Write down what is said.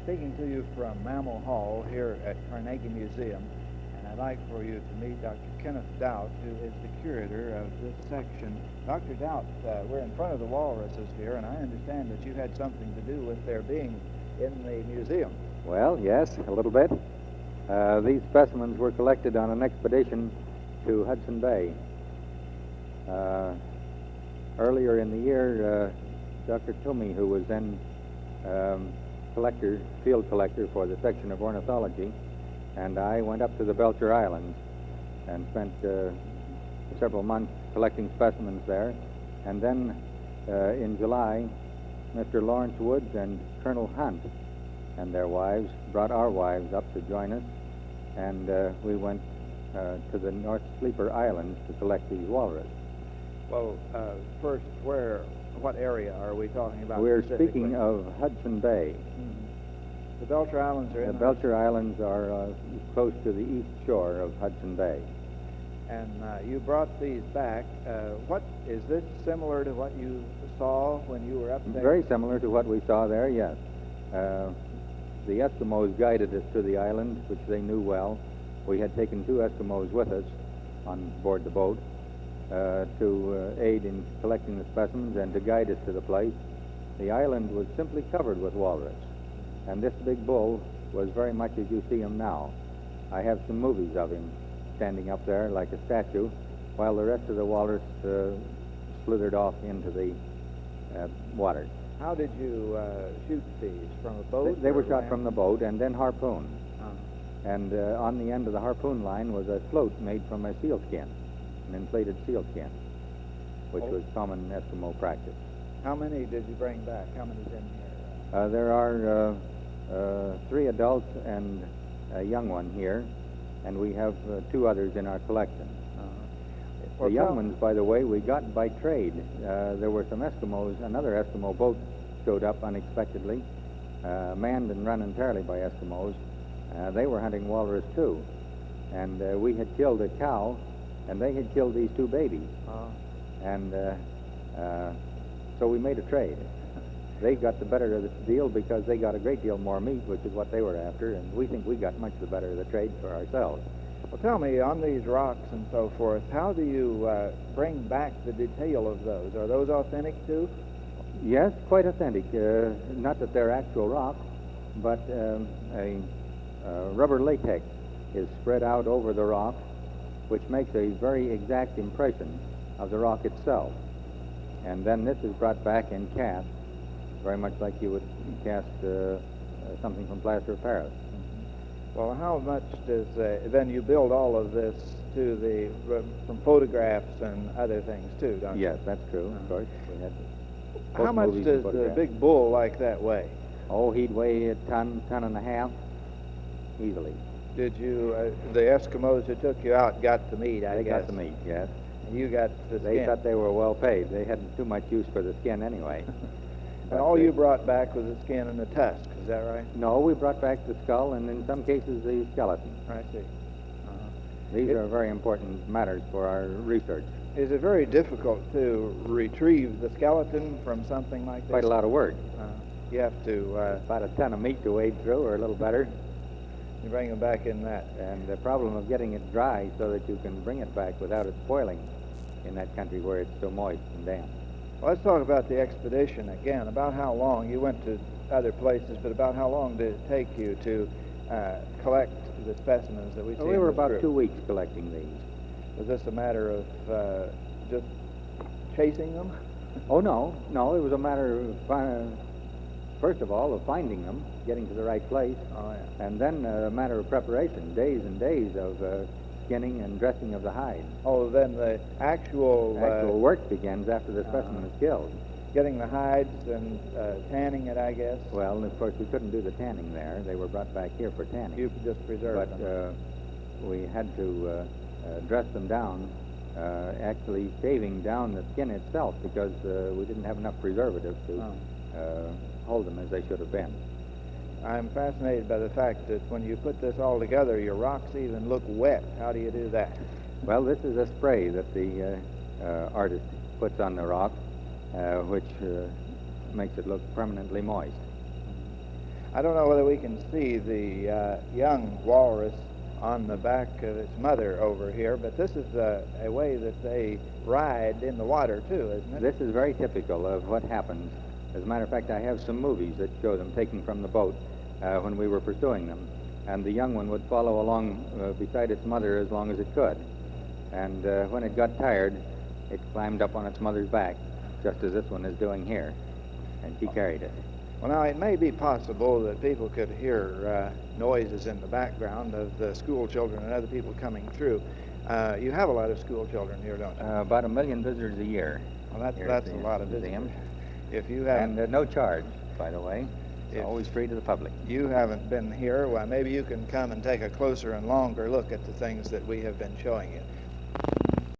speaking to you from Mammal Hall here at Carnegie Museum, and I'd like for you to meet Dr. Kenneth Doutt, who is the curator of this section. Dr. Doutt, we're in front of the walruses here, and I understand that you had something to do with their being in the museum. Well, yes, a little bit. These specimens were collected on an expedition to Hudson Bay. Earlier in the year, Dr. Toomey, who was then field collector for the section of ornithology, and I went up to the Belcher Islands and spent several months collecting specimens there. And then in July, Mr. Lawrence Woods and Colonel Hunt and their wives brought our wives up to join us, and we went to the North Sleeper Islands to collect these walrus. Well, first, what area are we talking about? We're speaking of Hudson Bay. The Belcher Islands are in the Belcher Islands are close to the east shore of Hudson Bay. And you brought these back. What is this similar to what you saw when you were up there? Very similar to what we saw there, yes. The Eskimos guided us to the island, which they knew well. We had taken 2 Eskimos with us on board the boat to aid in collecting the specimens and to guide us to the place. The island was simply covered with walrus, and this big bull was very much as you see him now. I have some movies of him standing up there like a statue, while the rest of the walrus slithered off into the water. How did you shoot these? From a boat? They were shot from the boat and then harpooned. And on the end of the harpoon line was a float made from a sealskin, an inflated sealskin, which was common Eskimo practice. How many did you bring back? How many's in here? There are 3 adults and a young one here, and we have 2 others in our collection. The young ones, by the way, we got by trade. There were some Eskimos. Another Eskimo boat showed up unexpectedly, manned and run entirely by Eskimos. They were hunting walrus, too. And we had killed a cow, and they had killed these 2 babies. And so we made a trade. They got the better of the deal because they got a great deal more meat, which is what they were after, and we think we got much the better of the trade for ourselves. Well, tell me, on these rocks and so forth, how do you bring back the detail of those? Are those authentic, too? Yes, quite authentic. Not that they're actual rocks, but a rubber latex is spread out over the rock, which makes a very exact impression of the rock itself. And then this is brought back and cast, very much like you would cast something from plaster of Paris. Well, how much does then you build all of this from photographs and other things too, don't you? Yes, that's true. Of course, we had. How much does a big bull like that weigh? Oh, he'd weigh a ton and a half, easily. Did you? The Eskimos who took you out got the meat, I guess. They got the meat, yes. And you got the skin. They thought they were well paid. They hadn't too much use for the skin anyway. And all you brought back was the skin and the tusk, is that right? No, we brought back the skull and in some cases the skeleton. I see. These are very important matters for our research. Is it very difficult to retrieve the skeleton from something like this? Quite a lot of work. You have to... about a ton of meat to wade through, or a little better. You bring them back in that. And the problem of getting it dry so that you can bring it back without it spoiling in that country where it's so moist and damp. Well, let's talk about the expedition again. About how long, you went to other places, but about how long did it take you to collect the specimens that we see? We were about 2 weeks collecting these. Was this a matter of just chasing them? Oh, no. It was a matter of, first of all, of finding them, getting to the right place. Oh, yeah. And then a matter of preparation, days and days of skinning and dressing of the hide. Oh, then the actual work begins after the specimen is killed. Getting the hides and tanning it, I guess. Well, of course, we couldn't do the tanning there. They were brought back here for tanning. You just preserved them. But we had to dress them down, actually shaving down the skin itself because we didn't have enough preservative to hold them as they should have been. I'm fascinated by the fact that when you put this all together, your rocks even look wet. How do you do that? Well, this is a spray that the artist puts on the rock, which makes it look permanently moist. I don't know whether we can see the young walrus on the back of its mother over here, but this is a way that they ride in the water, too, isn't it? This is very typical of what happens. As a matter of fact, I have some movies that show them taken from the boat when we were pursuing them. And the young one would follow along beside its mother as long as it could. And when it got tired, it climbed up on its mother's back, just as this one is doing here. And she carried it. Well, now, it may be possible that people could hear noises in the background of the school children and other people coming through. You have a lot of school children here, don't you? About 1 million visitors a year. Well, that's a lot of visitors. Museum. If you have, And no charge, by the way. It's always free to the public. You haven't been here, well, maybe you can come and take a closer and longer look at the things that we have been showing you.